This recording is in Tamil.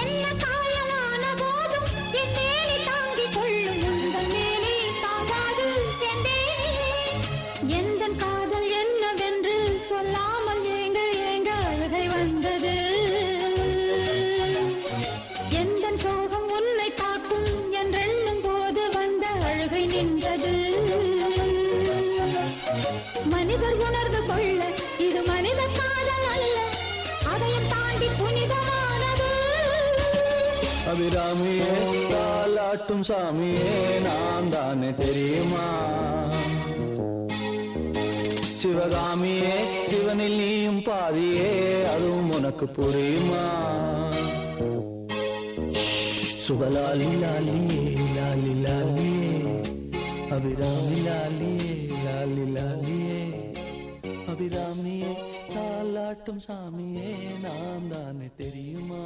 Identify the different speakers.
Speaker 1: என்ன காயலான போதும் என் மேனி தாங்கிக் கொள்ளும் உங்கள் மேனி தாங்காது சென்றேனே. எந்தன் காதல் என்னவென்று சொல்லாமல் ஏங்க ஏங்க அழுகை வந்தது. எந்தன் சோகம் உன்னை தாக்கும் என்றெண்ணும் போது வந்த அழுகை நின்றது. மனிதர் உணர்ந்து கொள்ள இது மனித காதல் அல்ல, அதையும் தாண்டி புனிதமானது.
Speaker 2: அபிராமியே தாலாட்டும் சாமியே நான் தானே தெரியுமா? சிவகாமியே சிவனில் நீயும் பாதியே அதுவும் உனக்கு புரியுமா? சுபலாலி லாலியே லாலி லாலியே அபிராமி லாலியே லாலி லாலியே அபிராமியே தாலாட்டும் சாமியே நான் தானே தெரியுமா?